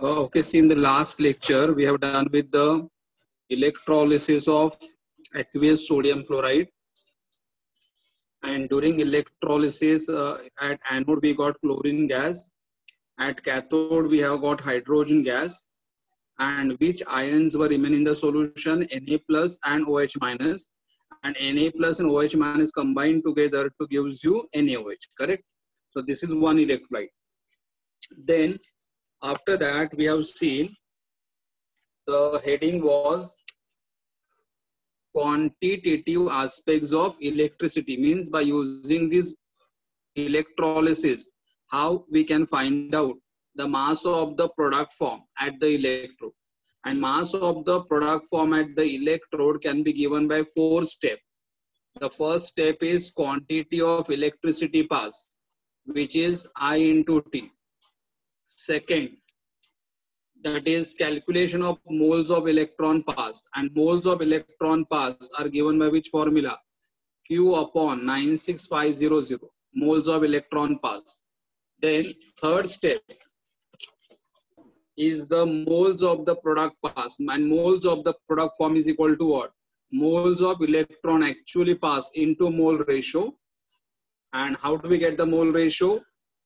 Okay, see, in the last lecture, we have done with the electrolysis of aqueous sodium chloride. And during electrolysis, at anode, we got chlorine gas. At cathode, we have got hydrogen gas. And which ions were remain in the solution? Na plus and OH minus. And Na plus and OH minus combined together to gives you NaOH, correct? So this is one electrolyte. Then after that, we have seen the heading was quantitative aspects of electricity, means by using this electrolysis, how we can find out the mass of the product form at the electrode. And mass of the product form at the electrode can be given by 4 steps. The first step is quantity of electricity pass, which is I into T. Second, that is calculation of moles of electron pass, and moles of electron pass are given by which formula? Q upon 96500 moles of electron pass. Then third step is the moles of the product pass, and moles of the product form is equal to what? Moles of electron actually pass into mole ratio. And how do we get the mole ratio?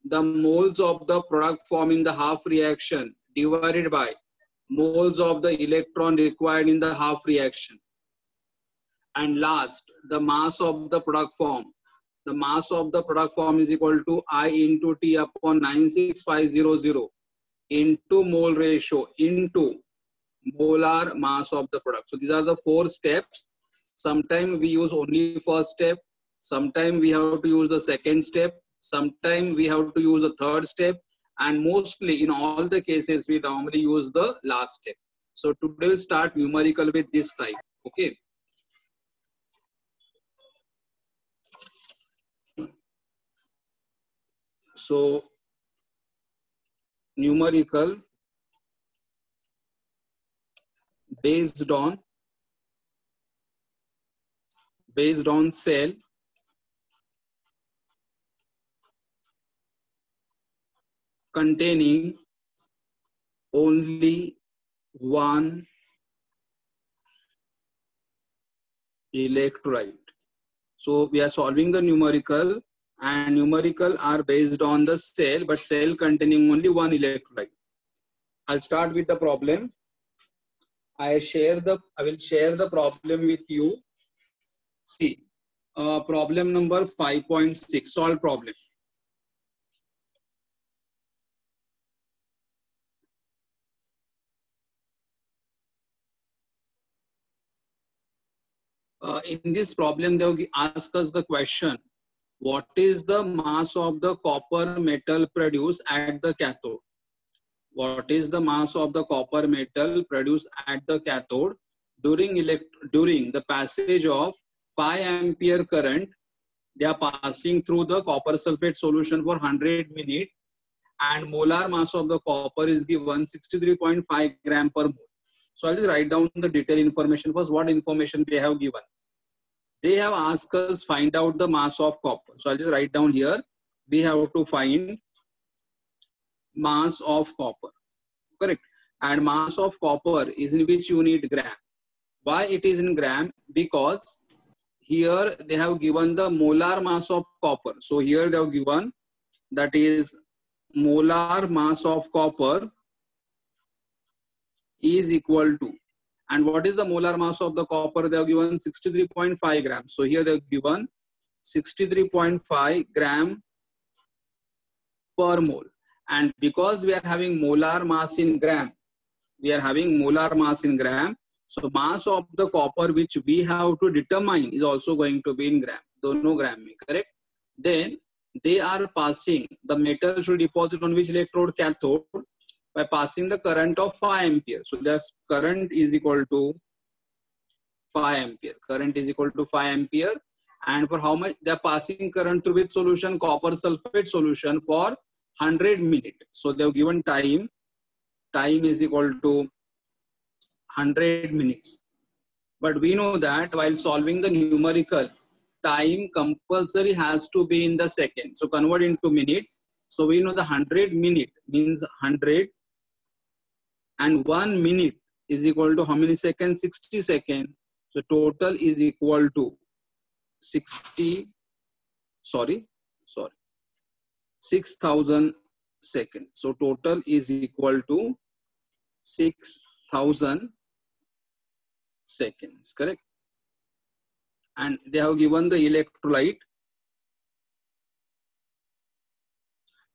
The moles of the product form in the half reaction divided by moles of the electron required in the half reaction. And last, the mass of the product form. The mass of the product form is equal to I into T upon 96500 into mole ratio into molar mass of the product. So these are the 4 steps. Sometimes we use only first step. Sometimes we have to use the second step. Sometimes we have to use the third step. And mostly in all the cases, we normally use the last step. So today we'll start numerical with this type. Okay. So numerical based on cell containing only one electrolyte. So we are solving the numerical, and numerical are based on the cell, but cell containing only one electrolyte. I'll start with the problem. I will share the problem with you. See, problem number 5.6, solve problem. In this problem, they will ask us the question, what is the mass of the copper metal produced at the cathode? What is the mass of the copper metal produced at the cathode during the passage of 5 ampere current? They are passing through the copper sulfate solution for 100 minutes, and molar mass of the copper is given 63.5 gram per mole. So I'll just write down the detailed information first. What information they have given? They have asked us find out the mass of copper. So I'll just write down here. We have to find mass of copper, correct? And mass of copper is in which unit? Gram. Why it is in gram? Because here they have given the molar mass of copper. So here they have given that is molar mass of copper is equal to, and what is the molar mass of the copper? They have given 63.5 grams. So here they have given 63.5 gram per mole. And because we are having molar mass in gram, so mass of the copper which we have to determine is also going to be in gram. Dono gram mein, correct? Then they are passing, the metal should deposit on which electrode? Cathode, by passing the current of 5 ampere. So this current is equal to 5 ampere. Current is equal to 5 ampere. And for how much? They are passing current through which solution? Copper sulfate solution for 100 minutes. So they have given time. Time is equal to 100 minutes. But we know that while solving the numerical, time compulsory has to be in the second. So convert into minute. So we know the 100 minute means 100 and 1 minute is equal to how many seconds? 60 seconds. So total is equal to 6,000 seconds. So total is equal to 6,000 seconds, correct? And they have given the electrolyte.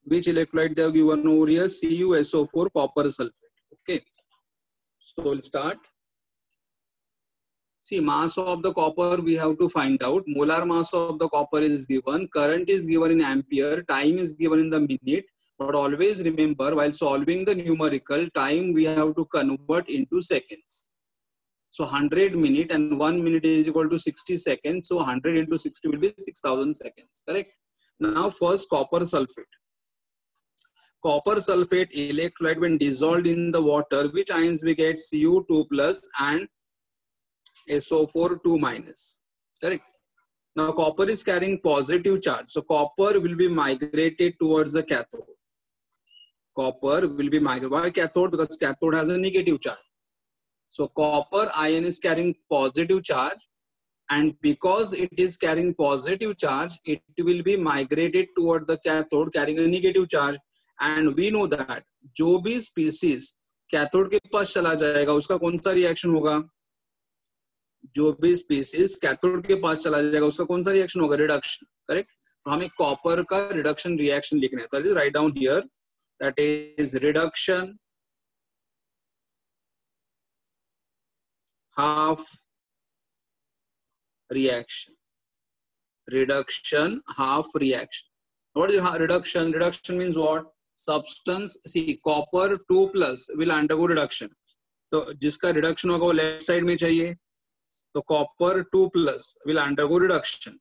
Which electrolyte they have given over here? CuSO4 copper sulfate. Okay. So we'll start. See, mass of the copper we have to find out. Molar mass of the copper is given. Current is given in ampere. Time is given in the minute. But always remember, while solving the numerical, time we have to convert into seconds. So 100 minutes and 1 minute is equal to 60 seconds. So 100 into 60 will be 6,000 seconds. Correct? Now first copper sulfate. Copper sulfate electrolyte when dissolved in the water, which ions we get? Cu2 plus and SO4 2 minus. Correct? Now copper is carrying positive charge. So copper will be migrated towards the cathode. Copper will be migrated. Why cathode? Because cathode has a negative charge. So copper ion is carrying positive charge, and because it is carrying positive charge, it will be migrated toward the cathode carrying a negative charge. And we know that जो भी species cathode के पास चला जाएगा उसका कौन सा reaction होगा? जो भी species cathode के पास चला जाएगा उसका कौन सा reaction होगा? Reduction, correct? तो हमें copper का reduction reaction लिखना है. So let's write down here. That is reduction half reaction. Reduction half reaction. What is reduction? Reduction means what? Substance. See, copper 2 plus will undergo reduction. तो जिसका reduction होगा वो left side में चाहिए. तो copper 2 plus will undergo reduction.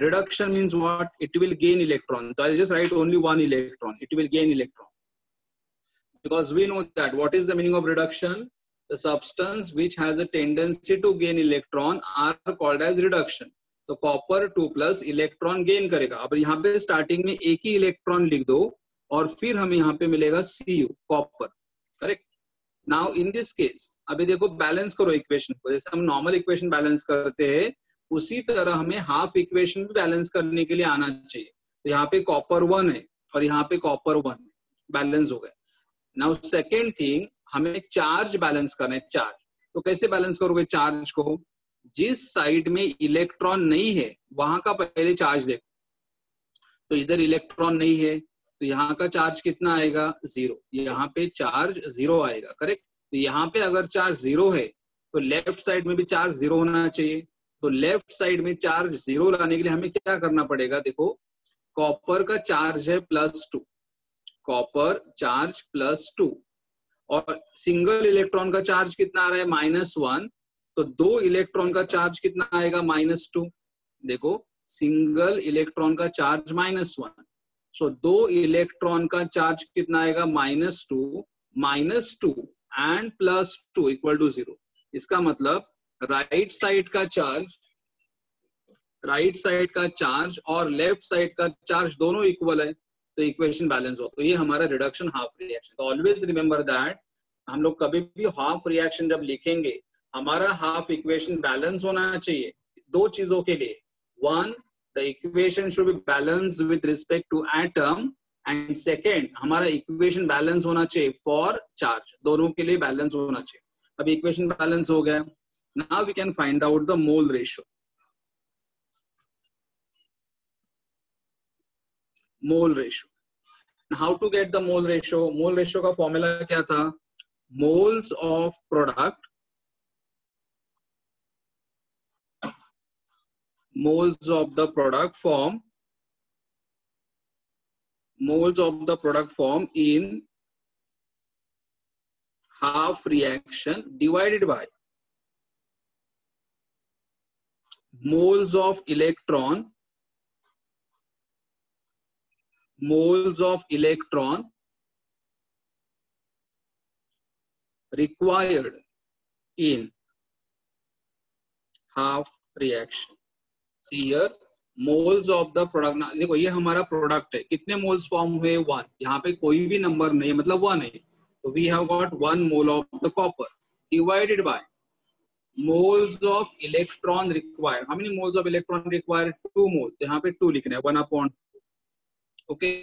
Reduction means what? It will gain electron. So I'll just write only one electron. It will gain electron. Because we know that what is the meaning of reduction? The substance which has a tendency to gain electron are called as reduction. तो copper 2 plus electron gain करेगा. अब यहाँ पे starting में एक ही electron लिख दो और फिर हमें यहाँ पे मिलेगा Cu, copper. Correct? Now in this case, अभी देखो balance करो equation को. जैसे हम normal equation balance करते हैं, उसी तरह हमें half equation भी balance करने के लिए आना चाहिए. तो यहाँ पे copper 1 है और यहाँ पे copper 1 है. Balance हो गया. Now second thing, हमें चार्ज बैलेंस करना है. चार्ज तो कैसे बैलेंस करोगे चार्ज को? जिस साइड में इलेक्ट्रॉन नहीं है वहां का पहले चार्ज देखो. तो इधर इलेक्ट्रॉन नहीं है तो यहाँ का चार्ज कितना आएगा? 0. यहाँ पे चार्ज 0 आएगा. करेक्ट? तो यहाँ पे अगर चार्ज 0 है तो लेफ्ट साइड में भी चार्ज 0 होना चाहिए. तो लेफ्ट साइड में चार्ज 0 लाने के लिए हमें क्या करना पड़ेगा? देखो, कॉपर का चार्ज है +2. कॉपर चार्ज +2 और सिंगल इलेक्ट्रॉन का चार्ज कितना आ रहा है? -1. तो 2 इलेक्ट्रॉन का चार्ज कितना आएगा? -2. देखो, सिंगल इलेक्ट्रॉन का चार्ज -1. सो 2 इलेक्ट्रॉन का चार्ज कितना आएगा? -2 एंड +2 = 0. इसका मतलब राइट साइड का चार्ज और लेफ्ट साइड का चार्ज दोनों इक्वल है. तो इक्वेशन बैलेंस हो. तो ये हमारा रिडक्शन हाफ रिएक्शन. तो ऑलवेज रिमेंबर दैट हम लोग कभी भी हाफ रिएक्शन जब लिखेंगे हमारा हाफ इक्वेशन बैलेंस होना चाहिए दो चीजों के लिए. One, the equation should be balance with respect to atom, and second हमारा इक्वेशन बैलेंस होना चाहिए फॉर चार्ज. दोनों के लिए बैलेंस होना चाहिए. अब इक्वेशन बैलेंस हो गया. Now we can find out the mole ratio. Mole ratio. How to get the mole ratio? Mole ratio का फॉर्मूला क्या था? Moles of product, moles of the product form in half reaction divided by moles of electron required in half reaction. See here, moles of the product. देखो ये हमारा product है. कितने moles form हुए? 1. यहाँ पे कोई भी नंबर नहीं, मतलब 1 है. तो we have got 1 mole of the copper divided by moles of electron required. How many moles of electron required? 2 moles. यहाँ पे 2 लिखना है 1/2. Okay,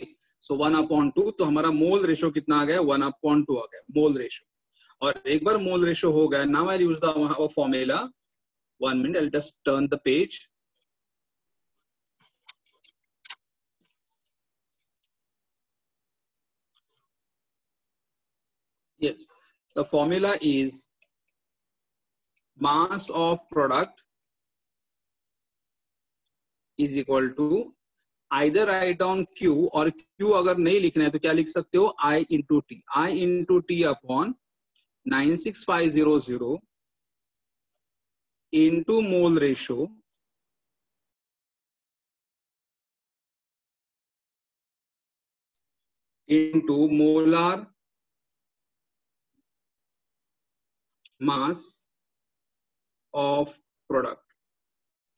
so 1/2. तो हमारा मोल रेशो कितना आ गया? 1/2 आ गया मोल रेशो. और एक बार मोल रेशो हो गया, now I'll use the formula. 1 minute, I'll just turn the page. Yes, the formula is mass of product is equal to, either write down Q, और Q अगर नहीं लिखना है तो क्या लिख सकते हो? I into T. I into T upon 96500 into mole ratio into molar mass of product.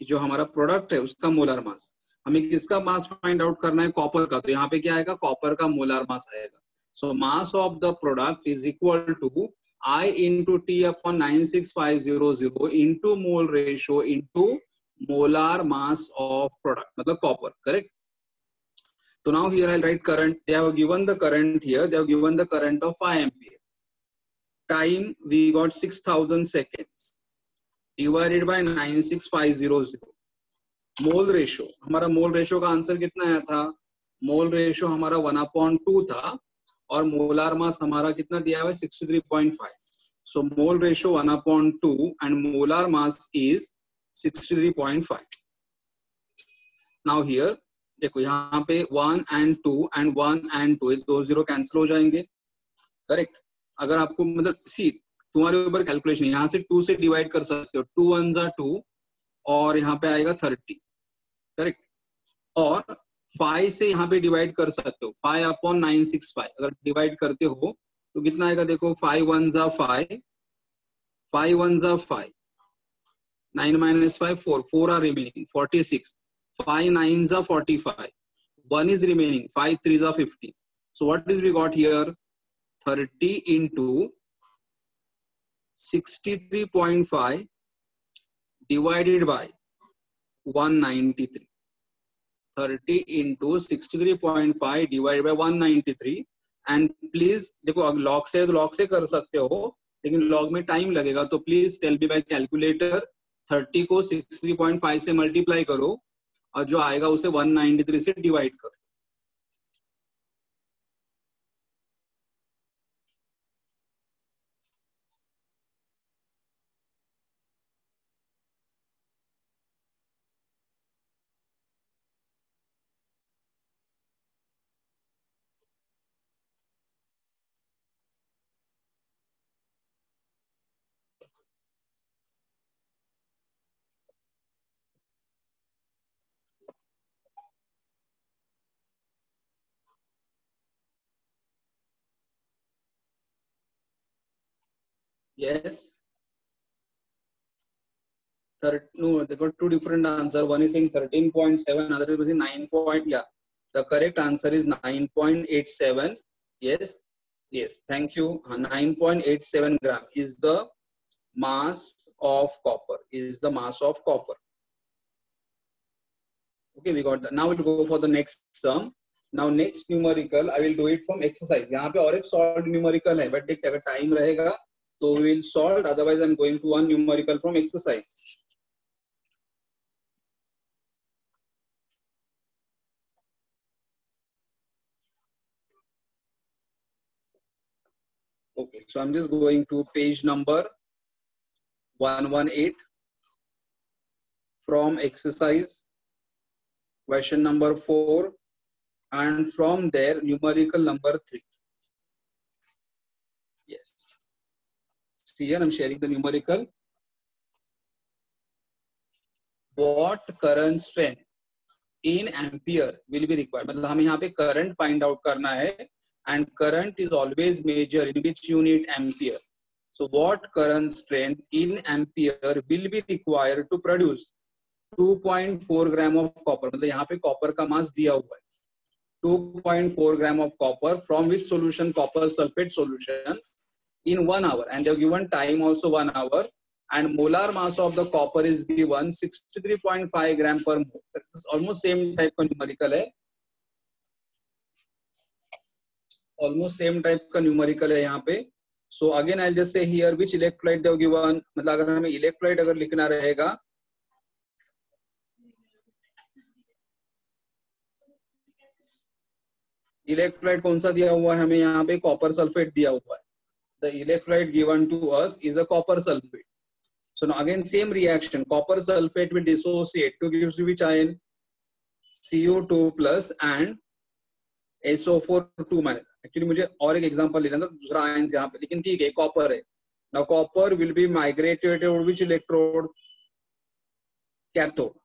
जो हमारा प्रोडक्ट है उसका मोलर मास. हमें किसका मास फाइंड आउट करना है? कॉपर का. तो यहाँ पे क्या आएगा? कॉपर का मोलर मास आएगा. So mass of the product is equal to I into T upon 96500 into mole ratio into molar mass of product, मतलब copper, correct? So now here I'll write current. They have given the current here. They have given the current of 5 ampere. Time we got 6000 seconds divided by 96500. Mole ratio, हमारा mole ratio का answer कितना आया था? Mole ratio हमारा 1/2 था और molar मास हमारा कितना दिया हुआ है? 63.5. So mole ratio 1/2 and molar mass is 63.5. Now here देखो, यहाँ पे 1 and 2 and 1 and 2 दो 0 कैंसिल हो जाएंगे, करेक्ट? अगर आपको मतलब सी तुम्हारे ऊपर कैलकुलेशन, यहाँ से 2 से डिवाइड कर सकते हो. 2 1 जा 2 और यहाँ पे आएगा 30, करेक्ट? और 5 से यहाँ पे डिवाइड कर सकते हो. 5/965 अगर डिवाइड करते हो तो कितना आएगा? देखो 5 1 जा 5, 5 1 जा 5, 9 minus 5 4, 4 are remaining 46, 5 9 जा 45, 1 is remaining, 5 3 जा 50. So what is we got here? 30 into 63.5 divided by 193. 30 into 63.5 divided by 193. And please देखो, अगर लॉग से तो लॉग से कर सकते हो, लेकिन लॉग में टाइम लगेगा. तो please tell me by calculator 30 को 63.5 से मल्टीप्लाई करो और जो आएगा उसे 193 से डिवाइड करो. Yes. No, they got two different answers. One is saying 13.7, other is saying 9. Yeah, the correct answer is 9.87. Yes, yes. Thank you. 9.87 gram is the mass of copper. Is the mass of copper. Okay, we got that. Now we'll go for the next sum. Now next numerical, I will do it from exercise. यहाँ पे और एक solved numerical है, but देख अगर time रहेगा तो we will solve. Otherwise, I'm going to one numerical from exercise. Okay, so I'm just going to page number 118 from exercise, question number 4, and from there numerical number 3. Yes. See here, I'm sharing the numerical. What current strength in ampere will be required? मतलब हमें यहाँ पे current find out करना है, and current is always measured in which unit? Ampere. So what current strength in ampere will be required to produce 2.4 gram of copper? मतलब यहाँ पे copper का mass दिया हुआ है. 2.4 gram of copper from which solution? Copper sulfate solution in 1 hour, and they have given time also 1 hour, and molar mass of the copper is given 63.5 gram per mole. That's almost same type का numerical है, almost same type का numerical है यहाँ पे. So again I'll just say here which electrolyte they have given. मतलब अगर हमें electrolyte अगर लिखना रहेगा, इलेक्ट्रोलाइट कौन सा दिया हुआ है हमें यहाँ पे? कॉपर सल्फेट दिया हुआ है. The electrolyte given to us is a copper sulfate. So now again same reaction, copper sulfate will dissociate to gives you which ion? CO2 plus and SO4 2 minus. Actually मुझे और एक example लेना था दूसरा ion यहाँ पे, लेकिन ठीक है कॉपर है. Now copper will be migrated to which electrode? Cathode.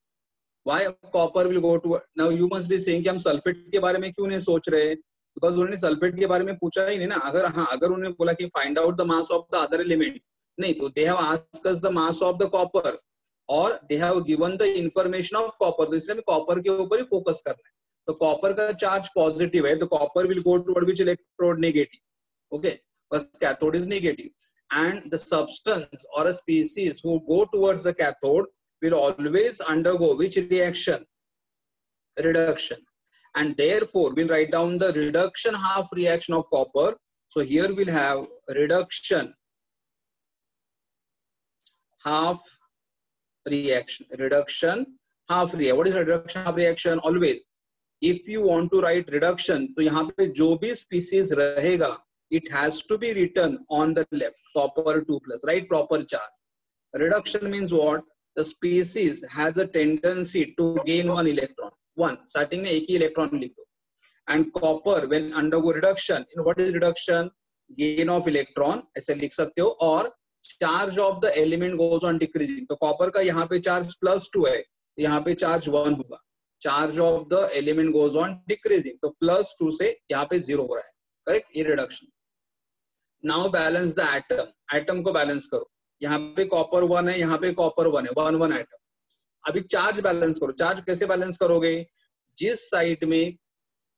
Why copper will go to? Now you must be saying कि हम सल्फेट के बारे में क्यों नहीं सोच रहे? Because उन्होंने सल्फेट के बारे में पूछा ही नहीं ना. अगर हाँ अगर उन्होंने बोला कि find out the mass of the other element, नहीं तो they have asked us the mass of the copper और they have given the information of copper. तो इसलिए हमें कॉपर के ऊपर ही फोकस करना है. तो कॉपर का चार्ज पॉजिटिव है, तो copper will go toward which electrode? Negative. Okay, but cathode is negative, and the substance or a species who go towards the cathode will always undergo which reaction? Reduction. And therefore we'll write down the reduction half reaction of copper. So here we'll have reduction half reaction. Reduction half reaction. What is reduction half reaction? Always if you want to write reduction, तो यहाँ पे जो भी species रहेगा, it has to be written on the left, copper 2 plus, right? Proper charge. Reduction means what? The species has a tendency to gain one electron. One, starting में एक ही electron लिख दो. And copper when undergo reduction, you know what is reduction? Gain of electron, ऐसे लिख सकते हो. और charge of the element goes on decreasing. तो copper का यहाँ पे charge +2 है, यहाँ पे charge 1 होगा. Charge of the element goes on decreasing. तो +2 से यहाँ पे 0 हो रहा है. Correct? ये reduction. Now balance the atom. Atom को balance करो. यहाँ पे कॉपर 1 है, यहाँ पे कॉपर 1 है, 1 1 एटम. अभी चार्ज बैलेंस करो. चार्ज कैसे बैलेंस करोगे? जिस साइड में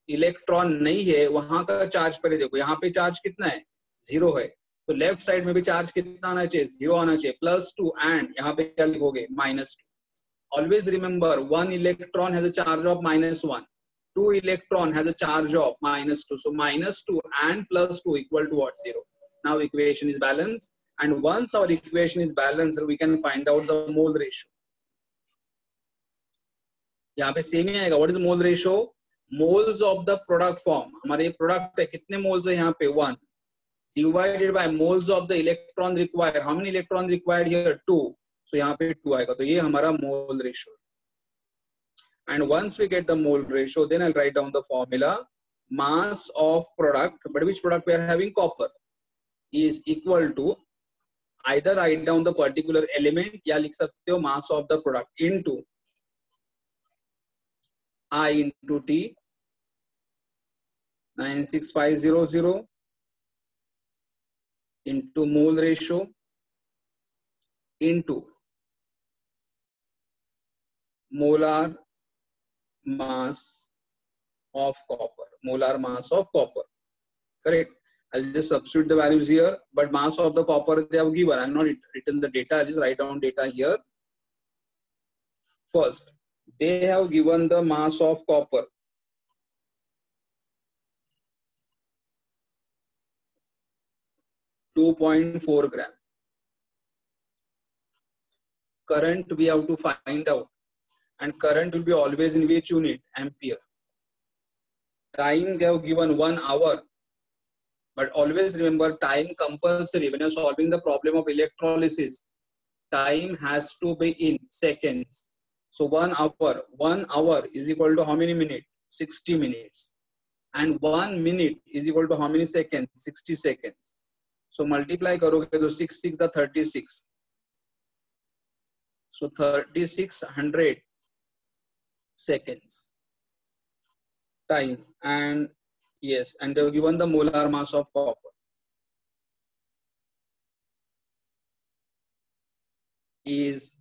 इलेक्ट्रॉन नहीं है वहां का चार्ज पहले देखो. यहाँ पे चार्ज कितना है? 0 है. तो लेफ्ट साइड में भी चार्ज कितना आना चाहिए? 0 आना चाहिए. +2 एंड यहाँ पे क्या लिखोगे? -2. Always remember 1 electron has a charge of -1, 2 electron has a charge of -2. So -2 and +2 equal to what? 0. Now equation is balanced. And once our equation is balanced, we can find out the mole ratio. यहाँ पे same ही आएगा. What is mole ratio? Moles of the product form. हमारे product है, कितने moles है यहाँ पे? 1 divided by moles of the electron required. How many electrons required here? 2. So यहाँ पे 2 आएगा. तो ये हमारा mole ratio. And once we get the mole ratio, then I'll write down the formula. Mass of product, but which product we are having? Copper, is equal to, either write down the particular element या लिख सकते हो mass of the product into I into T 96500 into mole ratio into molar mass of copper. Molar mass of copper. Correct. I'll just substitute the values here, but mass of the copper they have given. I'm not written the data. I'll just write down data here. First, they have given the mass of copper. (2.4 gram). Current we have to find out, and current will be always in which unit? Ampere. Time they have given 1 hour. But always remember time compulsory when you're solving the problem of electrolysis. Time has to be in seconds. So 1 hour is equal to how many minutes? 60 minutes. And 1 minute is equal to how many seconds? 60 seconds. So multiply karoge to 6 6 the 36. So 3600 seconds time. And yes, and they have given the molar mass of copper is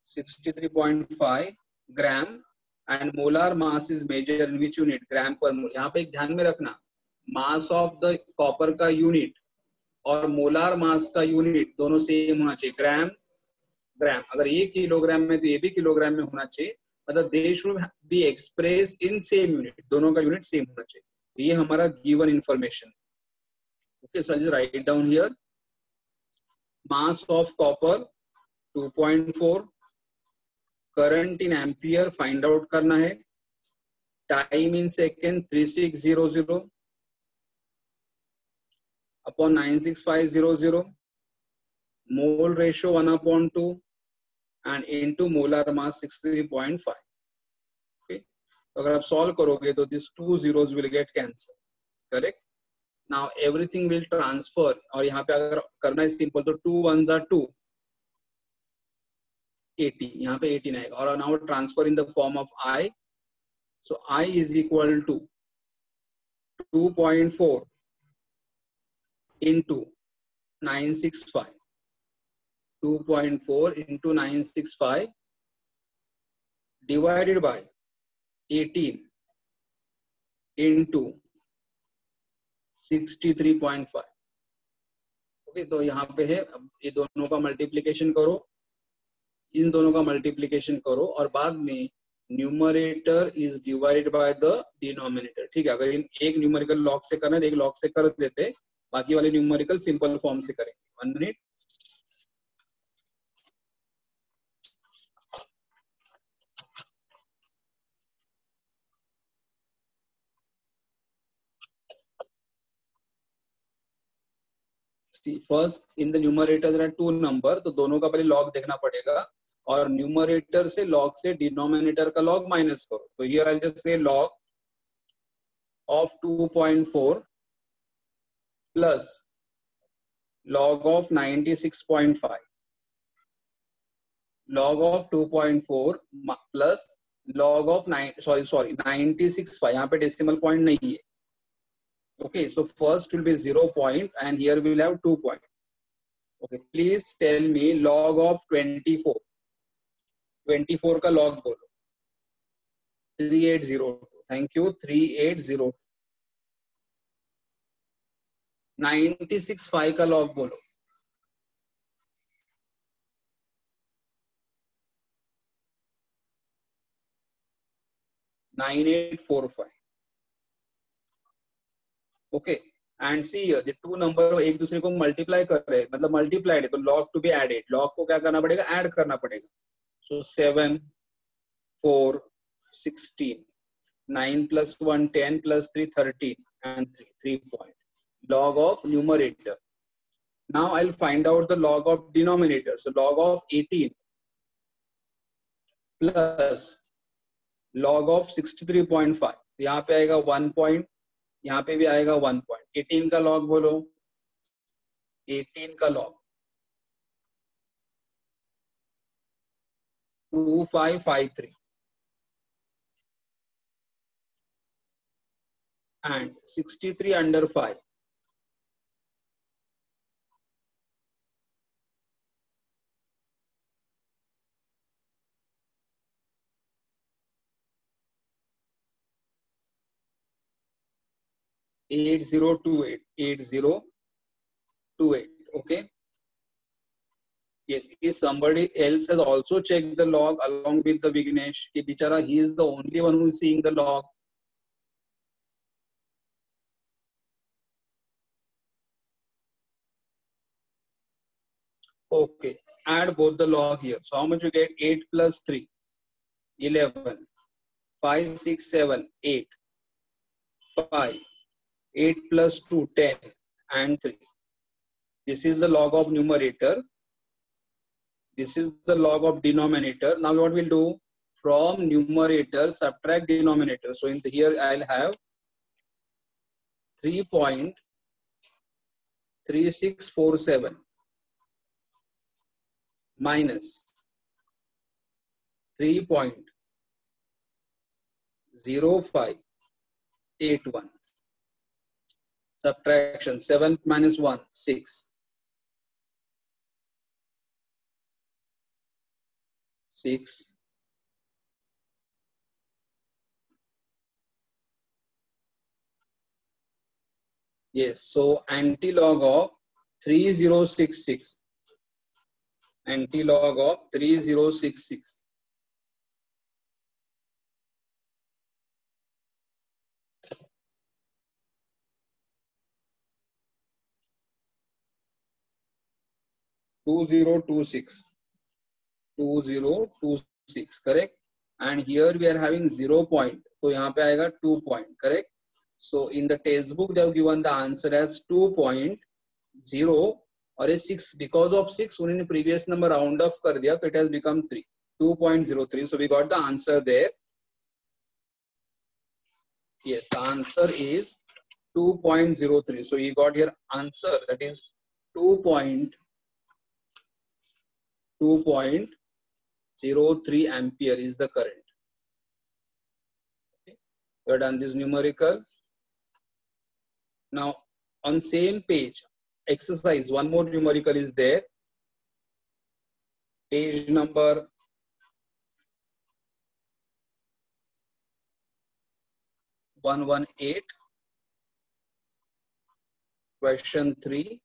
63.5 gram and molar mass is measure in which unit, gram per mole. यहाँ पे एक ध्यान में रखना, mass of the copper का unit और molar mass का unit दोनों सेम होना चाहिए, ग्राम ग्राम। अगर ये किलोग्राम में तो ये भी किलोग्राम में होना चाहिए, मतलब they should be express in same unit, दोनों का यूनिट सेम होना चाहिए। ये हमारा given information. Okay, so I right down here, mass of copper 2.4, current in ampere find out करना है, time in second 3600 upon 96500, mole ratio 1/2 and into molar mass 63.5। Okay, तो अगर आप सॉल्व करोगे तो this 2 zeros will get cancel, correct. Now everything will transfer, और यहाँ पे अगर करना है सिंपल तो 2 1s are 2, 80, यहाँ पे 18 आएगा, और now transfer in the form of I, so I is equal to 2.4 into 965, 2.4 into 965 divided by 18 into 63.5। Okay, तो यहाँ पे है, अब ये दोनों का मल्टीप्लीकेशन करो, इन दोनों का मल्टीप्लीकेशन करो, और बाद में numerator is divided by the denominator. ठीक है, अगर इन एक न्यूमेरिकल लॉग से करना है तो एक लॉग से कर देते, बाकी वाले न्यूमेरिकल सिंपल फॉर्म से करेंगे। 1 minute. First in the numerator there are 2 number, तो दोनों का पहले लॉग देखना पड़ेगा, और न्यूमरेटर से लॉग से डिनोमिनेटर का लॉग माइनस करो। तो here I just say log of 2.4 plus log of 96.5, log of 2.4 plus log of 96.5, यहाँ पे decimal point नहीं है। Okay, so first will be 0 point and here we will have 2 point. Okay, please tell me log of 24, 24 का log बोलो। 3802, thank you, 3802। 96.5 का log बोलो। 9845। Okay, and see the 2 number एक दूसरे को मल्टीप्लाई कर रहे हैं, मतलब मल्टीप्लाइड है, तो log to be added, log को क्या करना पड़ेगा, ऐड करना पड़ेगा। सो 7 4 16, 9 plus 1 10 plus 3 13 and 3 point, log of numerator। now I'll find out the log of denominator, so log of 18 plus log of 63.5, यहाँ पे आएगा 1 point, यहाँ पे भी आएगा 1 point। 18 का log बोलो, 18 का log 2553 and 63 under 5, 8028, 8028। okay, yes, if somebody else has also checked the log along with the Vignesh, कि बिचारा he is the only one who is seeing the log। Okay, add both the log here, so how much you get? 8 plus 3 11, 5 6 7 8, 5, 8 plus 2 10 and 3, this is the log of numerator, this is the log of denominator। now what we'll do, from numerator subtract denominator, so in here I'll have 3.3647 minus 3.0581, subtraction 7 minus 1 6, 6 Yes, so anti-log of 3066. Anti-log of 3066. Two zero two six. 2026, correct? And here we are having 0 point, so यहाँ पे आएगा 2 point, correct? So in the textbook they have given the answer as 2.0 और ये 6, because of 6 उन्होंने previous number round off कर दिया, so it has become 3, 2.03. So we got the answer there. Yes, the answer is 2.03. So you got here answer, that is 2.03 ampere is the current. Okay. We have done this numerical. Now on same page, exercise, one more numerical is there. Page number 118, question 3,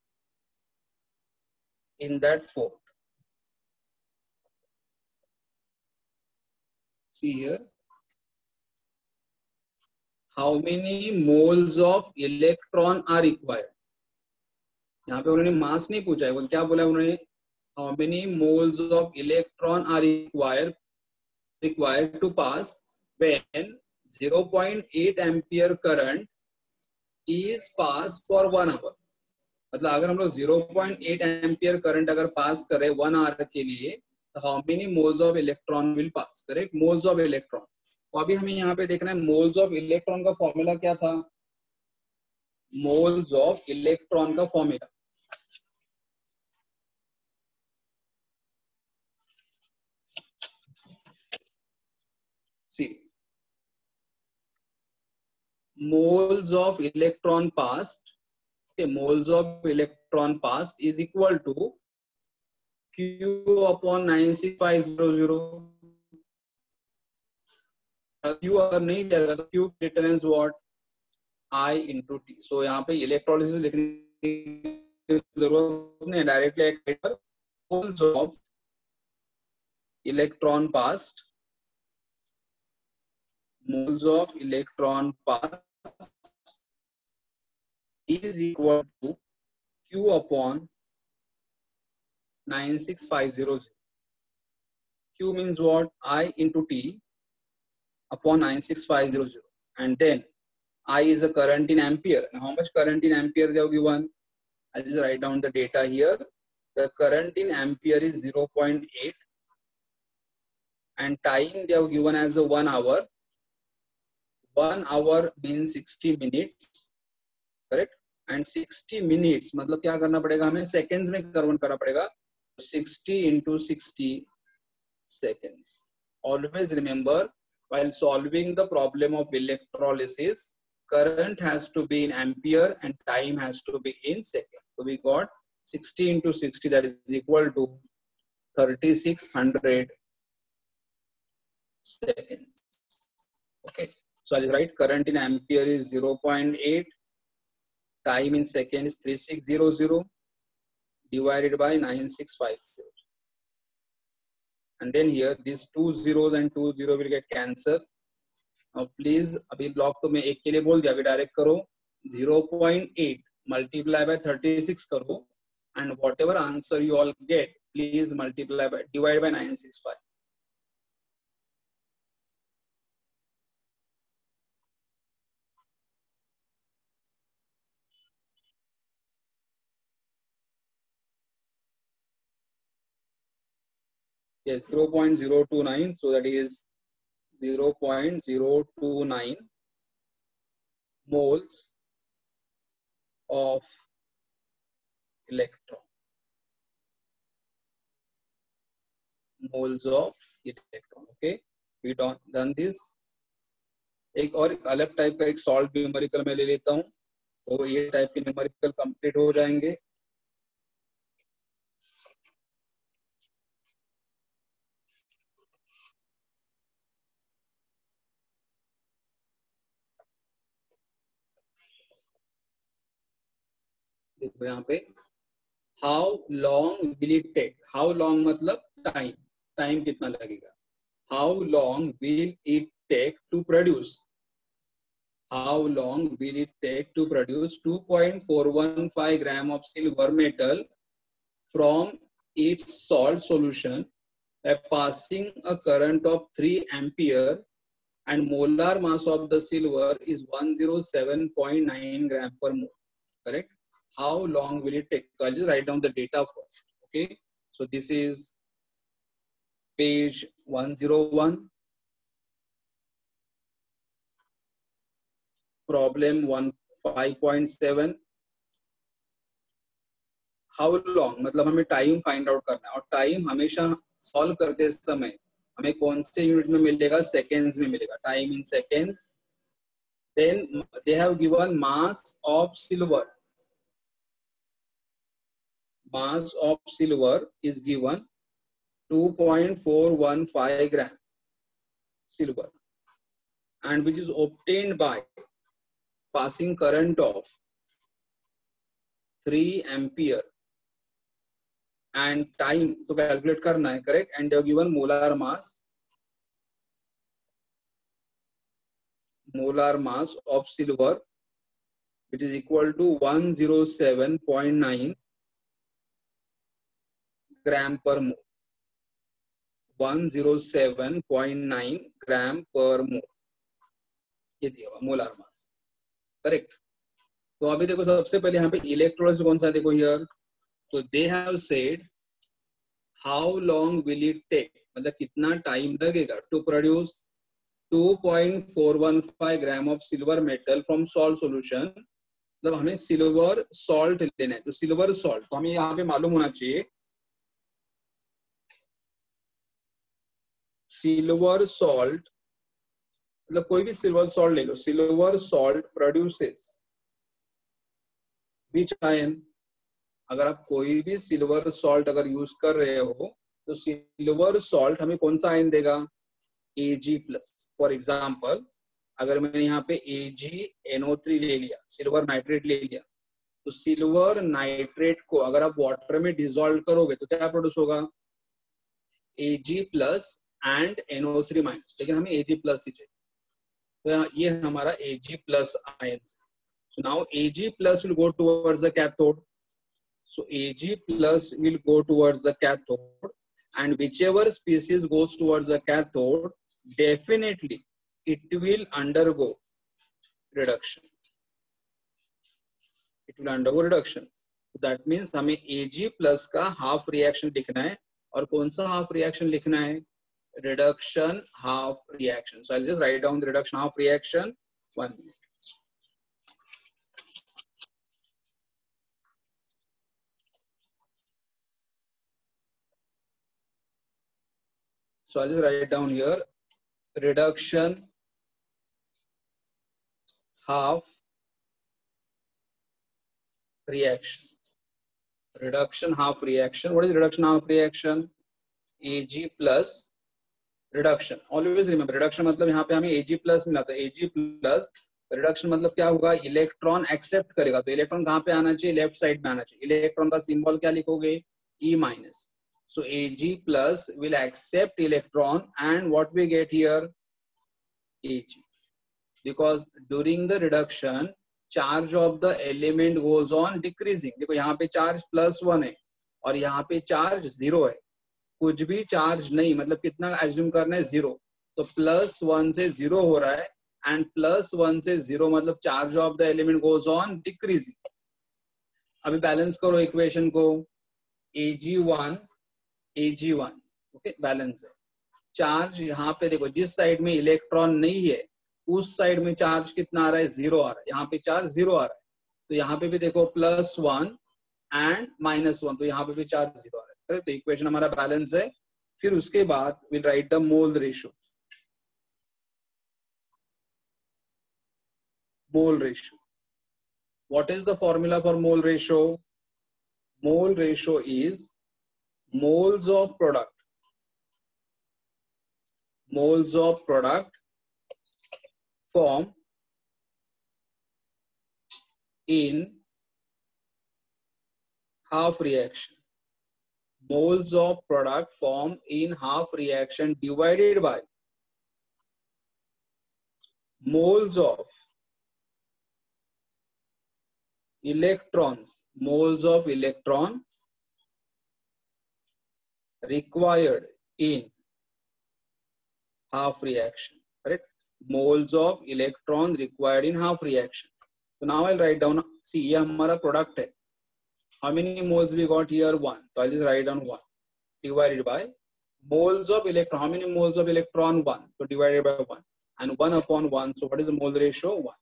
in that fourth. See here. How many moles of electron are required? यहाँ पे उन्होंने मास नहीं पूछा है, वो क्या बोला उन्होंने? How many moles of electron are required to pass when 0.8 ampere current is passed for 1 hour? मतलब अगर हम लोग 0.8 एम्पियर करंट अगर पास करें 1 आवर के लिए, तो how many moles of electron will pass, correct? Moles of electron. तो अभी हमें यहाँ पे देखना है मोल्स ऑफ इलेक्ट्रॉन का फॉर्मूला क्या था. मोल्स ऑफ इलेक्ट्रॉन का formula, see, moles of electron passed, okay, moles of electron passed is equal to Q upon 96500. Q अगर नहीं देगा तो Q determines what? I into T. So यहाँ पे इलेक्ट्रोलिसिस लिखने की जरूरत नहीं, directly moles of electron passed, moles of electron passed is equal to Q upon 96500. Q means what? I into T upon 96500, and then I is the current in ampere. Now, how much current in ampere they have given? I'll just write down the data here. The current in ampere is 0.8, and time they have given as a 1 hour. 1 hour means 60 minutes, correct? And 60 minutes मतलब क्या करना पड़ेगा हमें? seconds में convert करना पड़ेगा. 60 into 60 seconds. Always remember, while solving the problem of electrolysis, current has to be in ampere and time has to be in second. So we got 60 into 60, that is equal to 3600 seconds. Okay, so I'll write current in ampere is 0.8, time in second is 3600 divided by 9650. And then here these 2 zeros and 2 0 will get cancelled. Now please अभी block तो मैं एक के लिए बोल दिया, अभी direct करो 0.8 multiply by 36 करो, and whatever answer you all get, please multiply by divide by 965. Yes, 0.029, so that is 0.029 moles of electron. Moles of electron. Okay, we done this. एक और अलग टाइप का एक सॉल्व न्यूमेरिकल मैं ले लेता हूँ, तो ये टाइप के न्यूमेरिकल कंप्लीट हो जाएंगे. देखो यहाँ पे how long will it take, how long मतलब टाइम, टाइम कितना लगेगा, how long will it take to produce, how long will it take to produce 2.415 gram of silver metal from its salt solution by passing a current of 3 ampere and molar mass of the silver is 107.9 gram per mole. Correct? How long will it take? So I'll just write down the data first. Okay. So this is page 101. Problem 5.7. How long मतलब हमें time find out करना है, और time हमेशा solve करते समय हमें कौन से यूनिट में मिलेगा, सेकेंड्स में मिलेगा, time in second. Then they have given mass of silver, mass of silver is given 2.415 gram silver, and which is obtained by passing current of 3 ampere and time तो कैलकुलेट करना है. Correct. And they given molar mass of silver which is equal to 107.9 gram per mole, 107.9 gram per mole ये दिया हुआ molar mass. Correct. तो अभी देखो सबसे पहले यहाँ पे इलेक्ट्रॉन्स कौन सा, देखो हियर, तो they have said how long will it take मतलब कितना टाइम लगेगा to produce 2.415 gram of silver metal from salt solution. मतलब हमें सिल्वर सॉल्ट लेना है, तो सिल्वर सॉल्ट तो हमें यहाँ पे मालूम होना चाहिए सिल्वर सॉल्ट मतलब कोई भी सिल्वर सॉल्ट ले लो, silver salt produces which ion. अगर आप कोई भी सिल्वर सॉल्ट अगर यूज कर रहे हो तो सिल्वर सॉल्ट हमें कौन सा आयन देगा, Ag+. फॉर एग्जांपल अगर मैंने यहाँ पे AgNO3 ले लिया, सिल्वर नाइट्रेट ले लिया, तो सिल्वर नाइट्रेट को अगर आप वाटर में डिसॉल्व करोगे तो क्या प्रोड्यूस होगा, Ag+ एंड NO3-, लेकिन हमें Ag+ ही चाहिए, तो ये हमारा Ag+ ion. So now Ag+ will go towards the cathode. So Ag+ will go towards the cathode, and whichever species goes towards the cathode, definitely it will undergo reduction. It will undergo reduction. So that means हमें Ag+ का half reaction लिखना है, और कौन सा half reaction लिखना है, reduction half reaction. So I'll just write down the reduction half reaction. 1 minute. So I'll just write down here reduction half reaction. Reduction half reaction. What is reduction half reaction? Ag+ reduction. Always remember reduction मतलब यहाँ पे हमें Ag+ मिला था. Ag+ reduction मतलब क्या होगा, electron accept करेगा, तो इलेक्ट्रॉन कहाँ पे आना चाहिए, लेफ्ट साइड में आना चाहिए. इलेक्ट्रॉन का सिंबल क्या लिखोगे, E-. So Ag+ will accept electron, and what we get here, Ag, because during the reduction charge of the element goes on decreasing. देखो यहाँ पे चार्ज +1 है और यहाँ पे चार्ज 0 है. कुछ भी चार्ज नहीं मतलब कितना एज्यूम करना है, 0. तो +1 से 0 हो रहा है, एंड +1 से 0 मतलब charge of the element goes on decreasing. अभी बैलेंस करो इक्वेशन को, Ag1 ओके बैलेंस है. चार्ज यहाँ पे देखो जिस साइड में इलेक्ट्रॉन नहीं है उस साइड में चार्ज कितना आ रहा है, 0 आ रहा है. यहाँ पे चार्ज 0 आ रहा है, तो यहाँ पे भी देखो +1 एंड -1, तो यहाँ पे भी चार्ज 0 आ रहा है. तो इक्वेशन हमारा बैलेंस है. फिर उसके बाद will write the mole ratio. Mole ratio. What is the formula for mole ratio? Mole ratio is moles of product. Moles of product formed in half reaction. Moles of product formed in half reaction divided by moles of electrons. Moles of electron required in half reaction. Correct? Moles of electron required in half reaction. So now I'll write down. See, ये हमारा product है. How many moles we got here? 1. So I'll just write down 1 divided by moles of electron. How many moles of electron? 1. So divided by 1. And 1 upon 1. So what is the mole ratio? 1.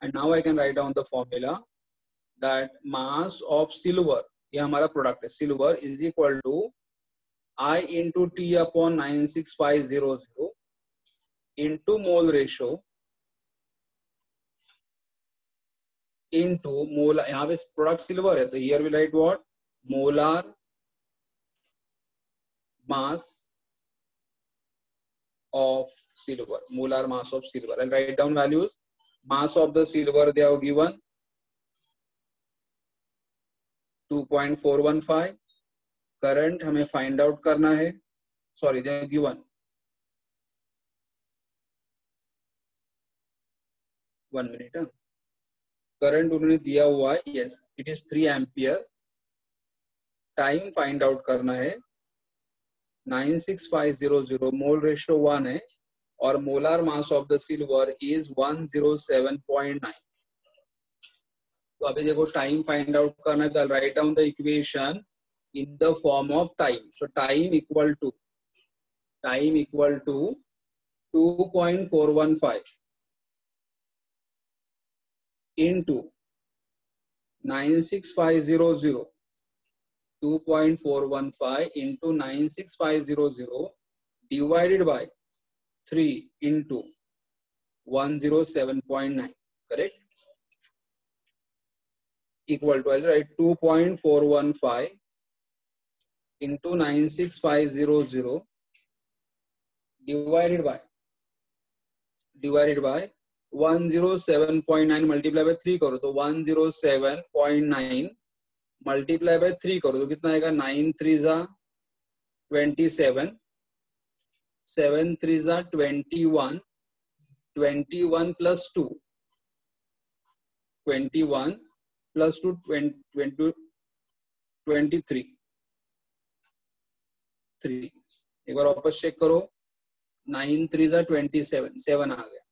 And now I can write down the formula that mass of silver, ये हमारा product है, silver is equal to I into T upon 96500 into mole ratio into molar. यहाँ पे product silver है, तो here we write what? Molar mass of silver. Molar mass of silver. I'll write down values. Mass of the silver they have given 2.415. Current हमें find out करना है. Sorry, they have given 1 minute. Current उन्होंने दिया हुआ है. Yes, it is 3 ampere. Time find out करना है. 96500 mole ratio 1 है और molar mass of the silver is 107.9. तो अभी देखो time find out करना है, तो write down the equation in the form of time. So time equal to 2.415 into 96500. 2.415 into 96500 divided by 3 into 107.9. Correct? Equal to, I'll write 2.415 into 96500 divided by 107.9 multiply by 3 करो तो 107.9 multiply by 3 करो तो कितना आएगा? 9 3 जा 27, 7 3 जा 21, 21 plus 2, 21 plus 2 20, 23, 3. एक बार वापस चेक करो. 9 3 जा 27, 7 आ गया.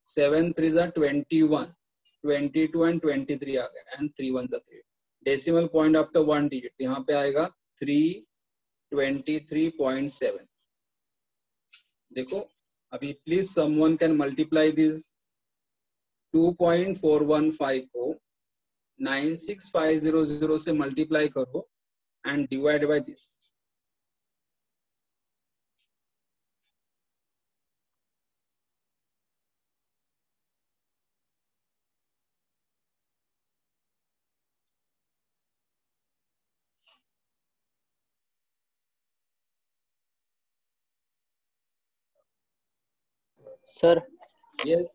7 3 जा 21, 22 and 23 आ गया. And 3 1 जा 3. Decimal point after 1 digit. यहाँ पे आएगा 323.7. देखो अभी please someone can multiply this 2.415 को 96500 से multiply करो and divide by this. Sir, Yes.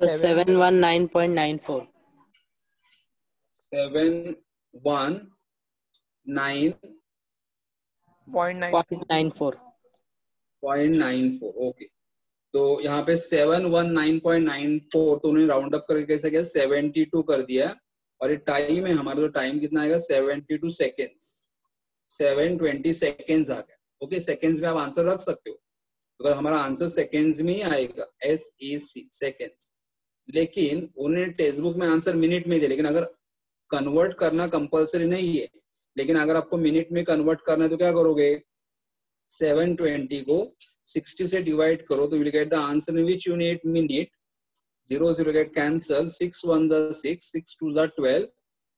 719.94. 719.94. 0.94. Okay. तो यहाँ पे 719.94 तो उन्होंने राउंड अप करके कैसे किया? 72 कर दिया. और ये टाइम है हमारा, तो टाइम कितना आएगा? 72 सेकेंड्स. 720 सेकेंड्स आ गया. ओके, सेकेंड्स में आप आंसर रख सकते हो, तो हमारा आंसर सेकेंड्स में ही आएगा. SEC seconds. लेकिन उन्होंने टेक्स्ट बुक में आंसर मिनट में दिया, लेकिन अगर कन्वर्ट करना कंपलसरी नहीं है, लेकिन अगर आपको मिनट में कन्वर्ट करना है तो क्या करोगे? 720 को 60 से डिवाइड करो तो you will get the answer in which you need minute. 0 get cancel. 6 1 are 6, 6 2 are 12,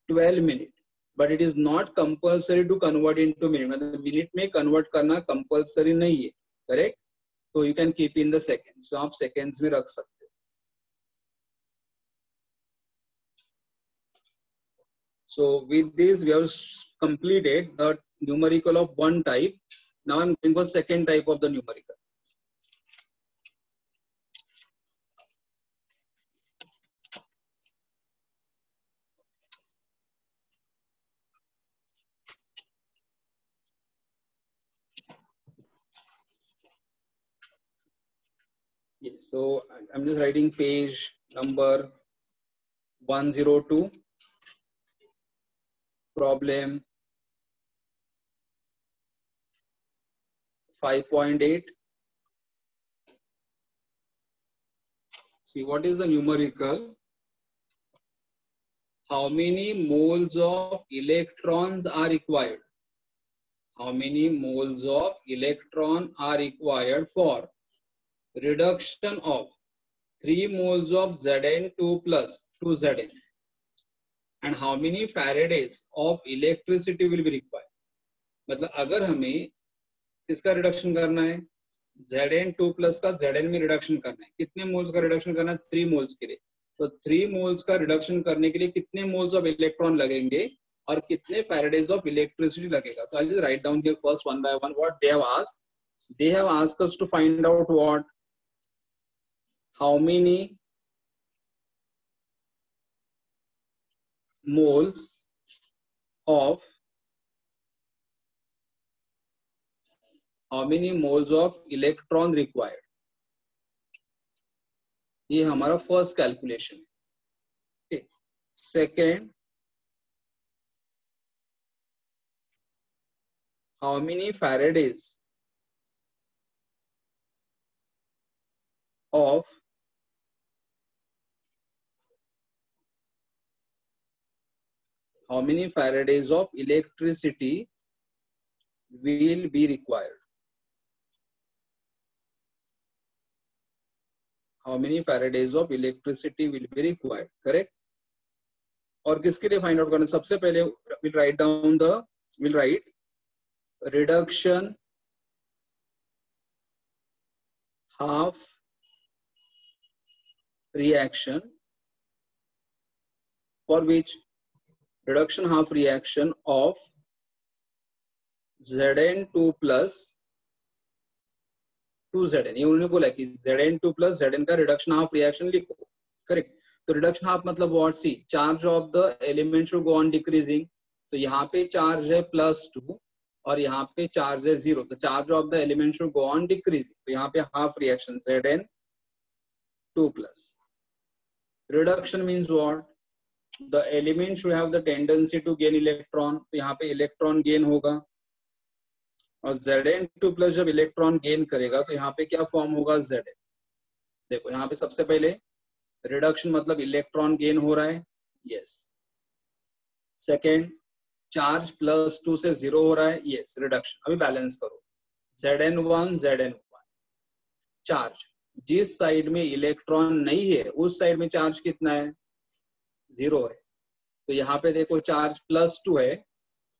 12 minute. But it is not compulsory to convert into minute. मतलब मिनट में कन्वर्ट करना कंपलसरी नहीं है. करेक्ट? तो you can keep in the seconds. तो आप seconds में रख सकते हो. So with this we have completed the numerical of one type. Now I'm going for second type of the numerical. so I'm just writing page number 102, problem 5.8. See, what is the numerical? How many moles of electrons are required? How many moles of electron are required for reduction of 3 moles of Zn2 plus to Zn? And how many Faradays of electricity will be required? मतलब अगर हमें इसका reduction करना है, Zn2 plus का Zn में reduction करना है, कितने मोल्स का रिडक्शन करना है? 3 मोल्स के लिए. तो 3 मोल्स का रिडक्शन करने के लिए कितने मोल्स ऑफ इलेक्ट्रॉन लगेंगे और कितने फैराडेज ऑफ इलेक्ट्रिसिटी लगेगा? तो आई just write down here first one by one what they have asked. They have asked us to find out what? How many moles of electron required. ये हमारा first calculation है. Second, how many Faradays of electricity will be required? How many Faradays of electricity will be required? Correct. और किसके लिए find out करना? सबसे पहले we'll write reduction half reaction, for which reduction half reaction of Zn2 plus to Zn. ये उन्होंने बोला कि Zn2 plus Zn का रिडक्शन हाफ रिएक्शन लिखो. करेक्ट. तो रिडक्शन हाफ मतलब what? See, charge of the element should go on decreasing. तो यहाँ पे चार्ज है +2 और यहाँ पे चार्ज है 0. तो charge of the element should go on decreasing. तो यहाँ पे half reaction Zn2 plus. Reduction means what? The element should have the tendency to gain electron. तो यहाँ पे इलेक्ट्रॉन गेन होगा और Zn2 प्लस जब इलेक्ट्रॉन गेन करेगा तो यहाँ पे क्या फॉर्म होगा? Zn. देखो यहाँ पे सबसे पहले रिडक्शन मतलब इलेक्ट्रॉन गेन हो रहा है. यस. सेकेंड, चार्ज +2 से 0 हो रहा है. Yes, reduction. अभी बैलेंस करो. Zn1 चार्ज, जिस साइड में इलेक्ट्रॉन नहीं है उस साइड में चार्ज कितना है? 0 है. तो यहाँ पे देखो चार्ज +2 है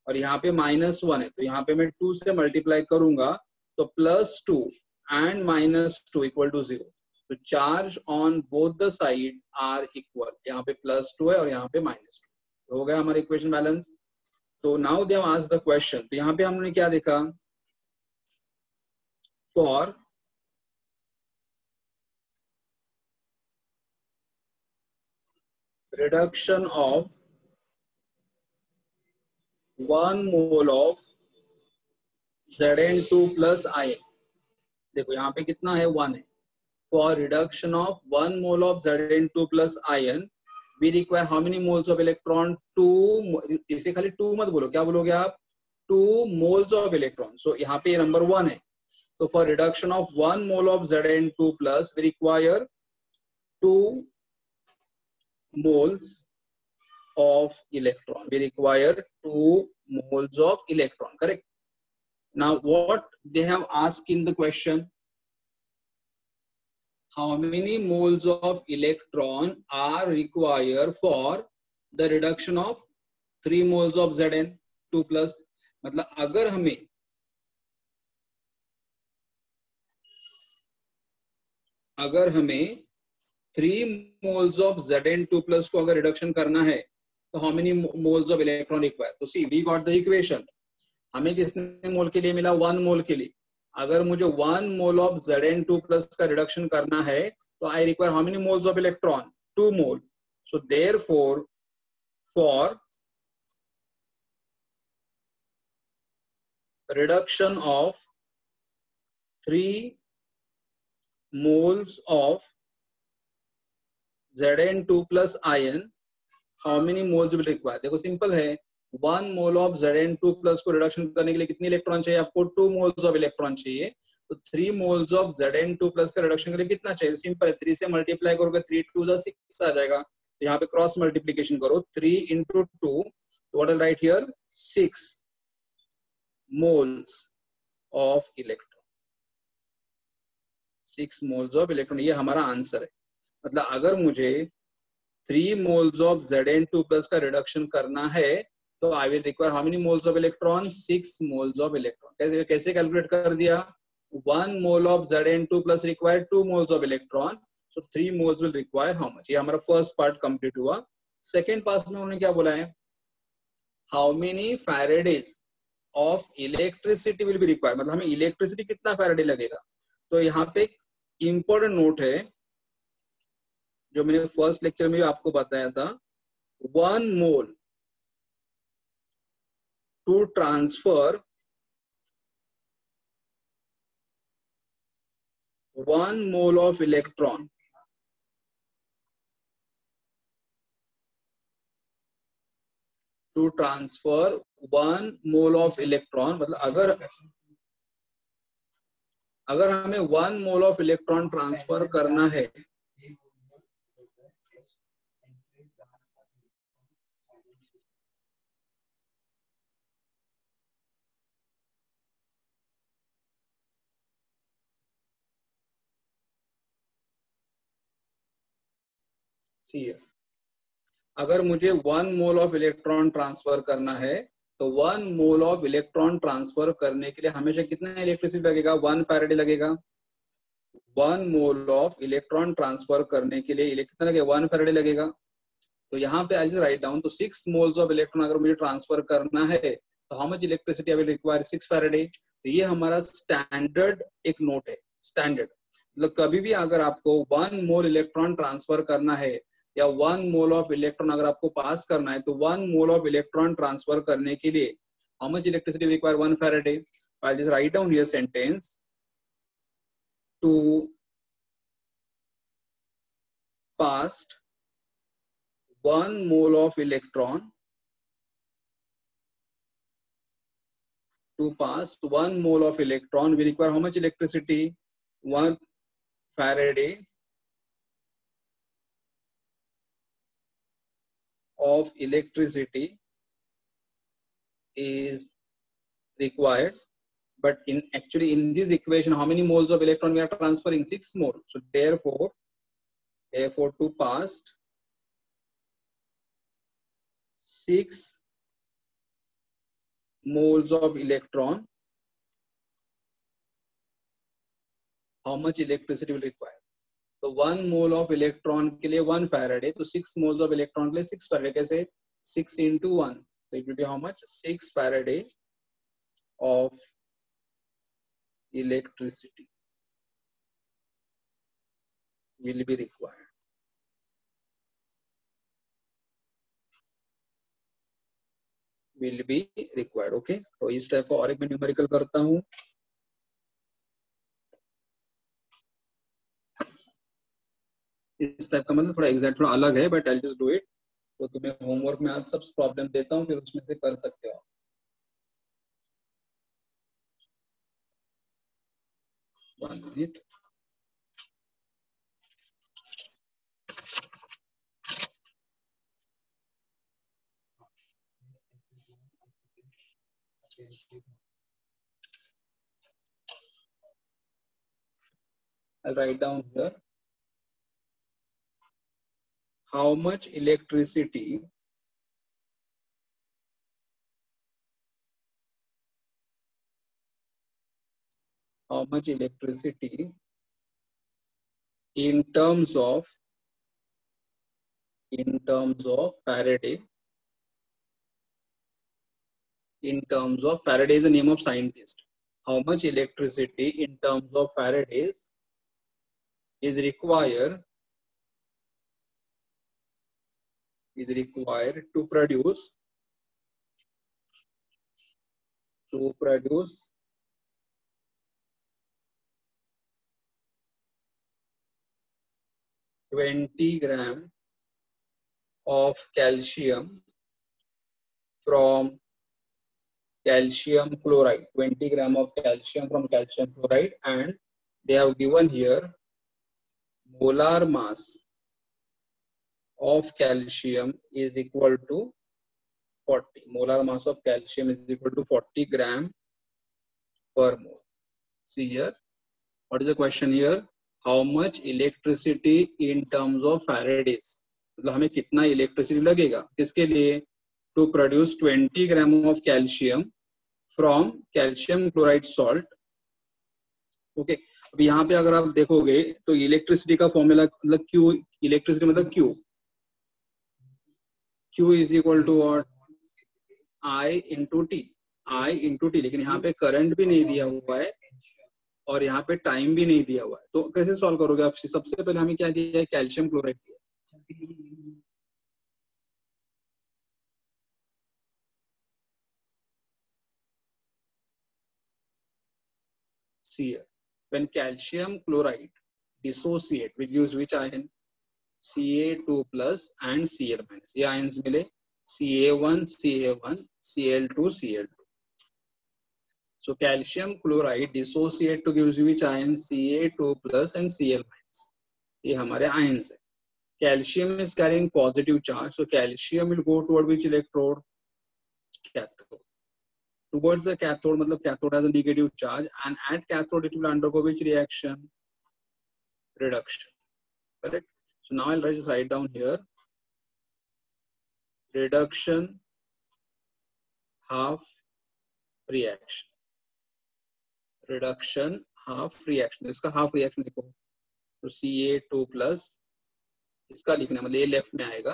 और यहाँ पे -1 है. तो यहाँ पे मैं 2 से मल्टीप्लाई करूंगा तो +2 and -2 इक्वल टू 0. तो charge on both the side are equal. यहाँ पे +2 है और यहाँ पे -2. हो गया हमारा इक्वेशन बैलेंस. तो now they have asked the question. तो यहाँ पे हमने क्या देखा? For reduction of 1 mole of Zn2 plus ion. देखो यहाँ पे कितना है? 1 है. For reduction of 1 mole of Zn2 plus ion, we require how many moles of electron? 2. इसे खाली 2 मत बोलो, क्या बोलोगे आप? 2 moles of electron. So यहाँ पे नंबर 1 है. तो for reduction of 1 mole of Zn2 plus, we require 2 moles of electron. We require 2 moles of electron. Correct. Now what they have asked in the question? How many moles of electron are required for the reduction of 3 moles of Zn2 plus? मतलब अगर हमें 3 moles of Zn2 plus को अगर reduction करना है तो how many moles of electron required? तो see, we got the equation. हमें कितने मोल के लिए मिला? 1 मोल के लिए. अगर मुझे 1 मोल ऑफ Zn2 प्लस का रिडक्शन करना है तो I require how many moles of electron? 2 mole. So therefore for reduction of 3 moles of Zn2 plus ion, how many moles will require? देखो सिंपल है, 1 मोल ऑफ Zn2 प्लस को reduction करने के लिए कितने इलेक्ट्रॉन चाहिए आपको? 2 मोल्स ऑफ इलेक्ट्रॉन चाहिए। तो 3 मोल्स ऑफ Zn2 प्लस का रिडक्शन के लिए कितना चाहिए? सिंपल है, 3 से मल्टीप्लाई करोगे 3 2 6 आ जाएगा। यहाँ पे क्रॉस मल्टीप्लीकेशन करो, 3 into 2, तो what will write here? 6 moles of electron. 6 moles of electron, ये हमारा आंसर है। मतलब अगर मुझे 3 मोल्स ऑफ Zn2 प्लस का रिडक्शन करना है तो I will require how many moles of electron? 6 moles of electron. कैसे कैलकुलेट कर दिया? 1 mole of Zn2 plus require 2 moles of electron, so 3 moles will require how much? ये हमारा first part complete हुआ। सेकेंड पार्ट में उन्होंने क्या बोला है? How many Faraday's of electricity will be require, मतलब हमें इलेक्ट्रिसिटी कितना फैराडे लगेगा। तो यहाँ पे एक इंपॉर्टेंट नोट है जो मैंने फर्स्ट लेक्चर में आपको बताया था, 1 mole to transfer 1 mole of electron to transfer 1 mole of electron, मतलब अगर हमें 1 मोल ऑफ इलेक्ट्रॉन ट्रांसफर करना है अगर मुझे 1 मोल ऑफ इलेक्ट्रॉन ट्रांसफर करना है तो 1 मोल ऑफ इलेक्ट्रॉन ट्रांसफर करने के लिए हमेशा कितना इलेक्ट्रिसिटी लगेगा? 1 फैराडे लगेगा। 1 मोल ऑफ इलेक्ट्रॉन ट्रांसफर करने के लिए कितना लगेगा? 1 फैराडे लगेगा। तो यहाँ पे आई जस्ट राइट डाउन, तो 6 मोल्स ऑफ इलेक्ट्रॉन अगर मुझे ट्रांसफर करना है तो how much electricity I will require? 6 Faraday. तो ये हमारा स्टैंडर्ड एक नोट है, स्टैंडर्ड। मतलब कभी भी अगर आपको 1 मोल इलेक्ट्रॉन ट्रांसफर करना है या 1 मोल ऑफ इलेक्ट्रॉन अगर आपको पास करना है तो 1 मोल ऑफ इलेक्ट्रॉन ट्रांसफर करने के लिए how much electricity require? 1 faraday. I just write down here sentence, to pass 1 mole of electron, to pass 1 mole of electron we require how much electricity? 1 Faraday of electricity is required, but in actually in this equation how many moles of electron we are transferring? 6 moles. So therefore to pass 6 moles of electron, how much electricity will require? तो 1 mole of electron के लिए 1 Faraday, तो 6 moles of electron के लिए 6 Faraday. कैसे? 6 into 1, तो it will be how much? 6 Faraday of electricity will be required. Will be required. Okay, तो इस टाइप का और एक मैं न्यूमेरिकल करता हूं। इस टाइप का मतलब थोड़ा एग्जैक्ट थोड़ा अलग है, but I just do it. तो तुम्हें होमवर्क में आज सब प्रॉब्लम देता हूँ, फिर उसमें से कर सकते हो। 1 minute। I'll write down here how much electricity in terms of Faraday. In terms of Faraday is the name of scientist. How much electricity in terms of Faraday's is required to produce 1 20 gram of calcium from calcium chloride, 20 gram of calcium from calcium chloride, and they have given here molar mass of calcium is equal to 40. Molar mass of calcium is equal to 40 gram per mole. See here, what is the question here? How much electricity in terms of Faradays? मतलब हमें कितना electricity लगेगा किसके लिए? To produce 20 gram of calcium from calcium chloride salt. Okay अब यहाँ पे अगर आप देखोगे तो इलेक्ट्रिसिटी का फॉर्मूला मतलब क्यू, इलेक्ट्रिसिटी मतलब Q, Q is equal to what? I into T, I into T. लेकिन यहाँ पे करंट भी नहीं दिया हुआ है और यहाँ पे टाइम भी नहीं दिया हुआ है, तो कैसे सॉल्व करोगे आप? सबसे पहले हमें क्या दिया है? कैल्शियम क्लोराइड दिया। See here, when calcium chloride dissociate, we use which ion? Ca2 plus and Cl minus. ये ions मिले Ca1, Ca1, Cl2, Cl2. So calcium chloride dissociate to gives you which ion? Ca2 plus and Cl minus. ये हमारे ions है. Calcium is carrying positive charge, so calcium will go toward which electrode? Cathode. Towards the cathode, मतलब cathode has a negative charge, and at cathode it will undergo which reaction? Reduction. Correct. So now I'll just write down here reduction half reaction. Reduction half reaction. इसका half reaction लिखो. तो Ca2 plus इसका लिखना मतलब ये left में आएगा.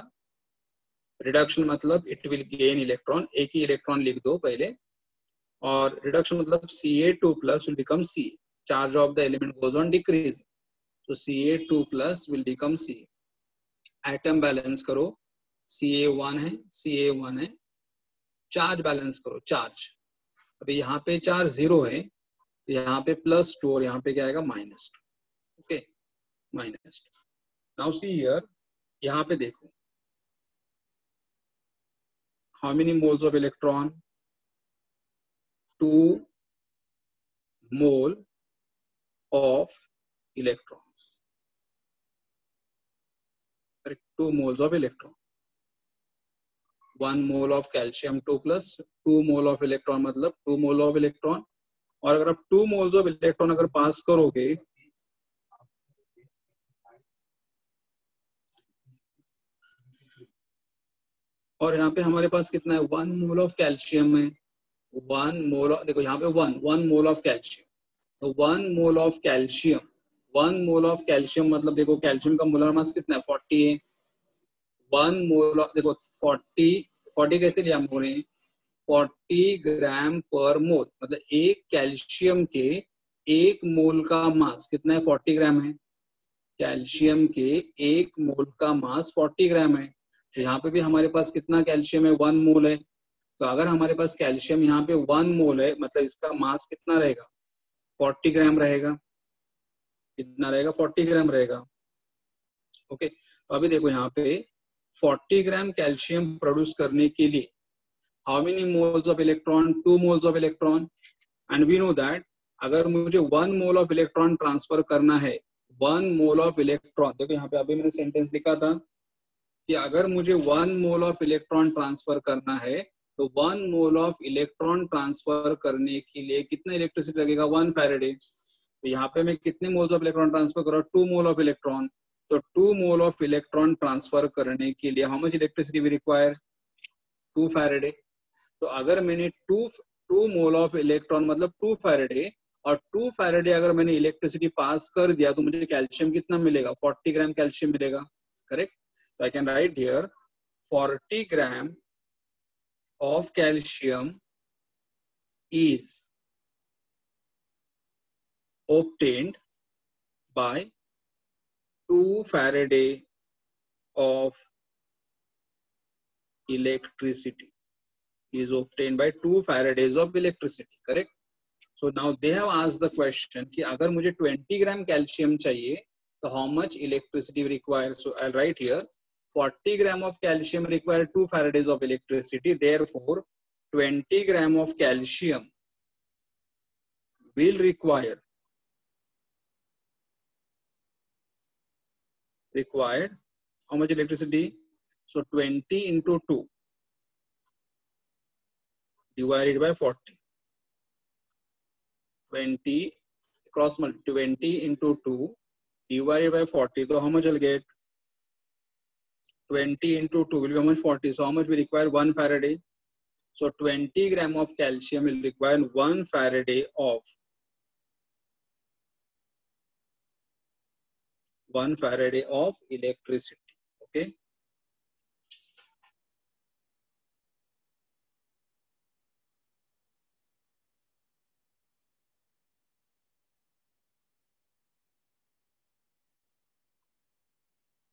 Reduction मतलब इट विल गेन इलेक्ट्रॉन, एक ही इलेक्ट्रॉन लिख दो पहले, और रिडक्शन मतलब Ca2 plus will become C. Charge of the element goes on decreasing. So Ca2 plus will become C. Atom balance करो, Ca1 है, Ca1 है. चार्ज बैलेंस करो, चार्ज. अभी यहाँ पे चार्ज 0 है, तो यहाँ पे +2 और यहाँ पे क्या आएगा? -2. ओके, -2. नाउ सी हियर, यहाँ पे देखो how many moles of electron? 2 mole of electrons. 2 moles of electron. 1 mole of calcium 2 plus 2 mole of electron मतलब 2 mole of electron. और अगर आप 2 moles of electron अगर पास करोगे और यहाँ पे हमारे पास कितना है? 1 मोल ऑफ कैल्शियम है. 1 मोल, देखो यहाँ पे 1 मोल ऑफ कैल्शियम. तो 1 mole of calcium, 1 mole of calcium मतलब देखो कैल्शियम का मोलर मास कितना है? 40 है. 1 मोल ऑफ, देखो 40 कैसे लिया हम लोगों ने? 40 ग्राम पर मोल, मतलब एक कैल्शियम के 1 मोल का मास कितना है? 40 ग्राम है. कैल्शियम के 1 मोल का मास 40 ग्राम है. तो यहाँ पे भी हमारे पास कितना कैल्शियम है? 1 मोल है. तो अगर हमारे पास कैल्शियम यहाँ पे 1 मोल है, मतलब इसका मास कितना रहेगा? 40 ग्राम रहेगा. कितना रहेगा? 40 ग्राम रहेगा. ओके, तो अभी देखो यहाँ पे 40 ग्राम कैल्शियम प्रोड्यूस करने के लिए how many moles of electron? 2 moles of electron. And we know that अगर मुझे 1 मोल ऑफ इलेक्ट्रॉन ट्रांसफर करना है, 1 मोल ऑफ इलेक्ट्रॉन, देखो यहाँ पे अभी मैंने सेंटेंस लिखा था कि अगर मुझे 1 मोल ऑफ इलेक्ट्रॉन ट्रांसफर करना है तो 1 मोल ऑफ इलेक्ट्रॉन ट्रांसफर करने के लिए कितना इलेक्ट्रिसिटी लगेगा? 1 फैराडे. तो यहाँ पे मैं कितने मोल्स ऑफ इलेक्ट्रॉन ट्रांसफर कर रहा हूँ? 2 मोल ऑफ इलेक्ट्रॉन. तो 2 मोल ऑफ इलेक्ट्रॉन ट्रांसफर करने के लिए how much electricity we require? 2 faraday. तो अगर मैंने 2 मोल ऑफ इलेक्ट्रॉन मतलब 2 फैराडे, और 2 फैराडे अगर मैंने इलेक्ट्रिसिटी पास कर दिया तो मुझे कैल्शियम कितना मिलेगा? 40 ग्राम कैल्शियम मिलेगा. करेक्ट. तो I can write here 40 gram of calcium is obtained by 2 Faraday of electricity. Is obtained by 2 Faradays of electricity. Correct. So now they have asked the question कि अगर मुझे 20 ग्राम कैल्शियम चाहिए So how much electricity required? So I'll write here 40 gram of calcium require 2 Faradays of electricity. Therefore, 20 gram of calcium will required how much electricity? So 20 into 2 divided by 40. 20 cross multiply 20 into 2 divided by 40. So how much I'll get? 20 into 2 will be how much? 40. So how much we require? 1 Faraday. So 20 gram of calcium will require 1 Faraday of 1 Faraday of electricity. Okay.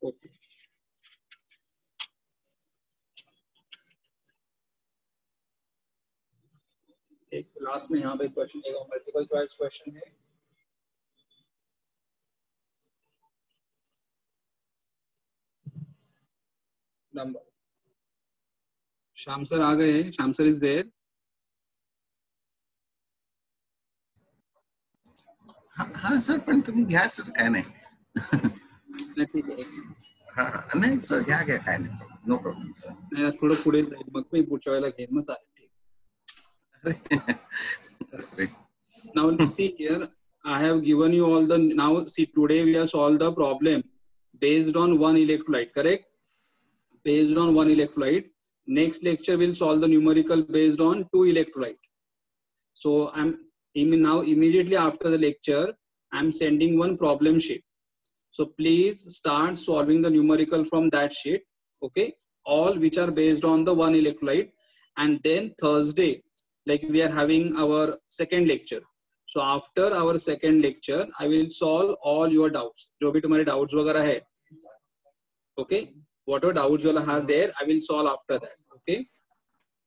Okay. एक last में यहाँ पे question एक multiple choice question है. Number Shyam sir आ गए हैं. Shyam sir is there. हाँ सर पण तुम्ही घ्या सर काय नाही. ठीक आहे. हाँ नाही सर घ्या घ्या काय नाही. No problem sir. नाही थोडं पुढे जाईल मग मी पुढच्या वेळेला घेईन मग चालेल. Now see here, I have given you all the, now see today we have solved the problem based on one electrolyte, correct? Based on one electrolyte. Next lecture we'll solve the numerical based on 2 electrolyte. So I'm now immediately after the lecture, I'm sending one problem sheet. So please start solving the numerical from that sheet, okay? All which are based on the one electrolyte. And then Thursday, like we are having our second lecture. So after our second lecture, I will solve all your doubts. जो भी तुम्हारे doubts वगैरह है, okay? Whatever doubts you have there, I will solve after that, okay?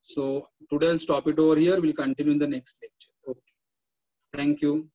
So today I'll stop it over here. We'll continue in the next lecture. Okay. Thank you.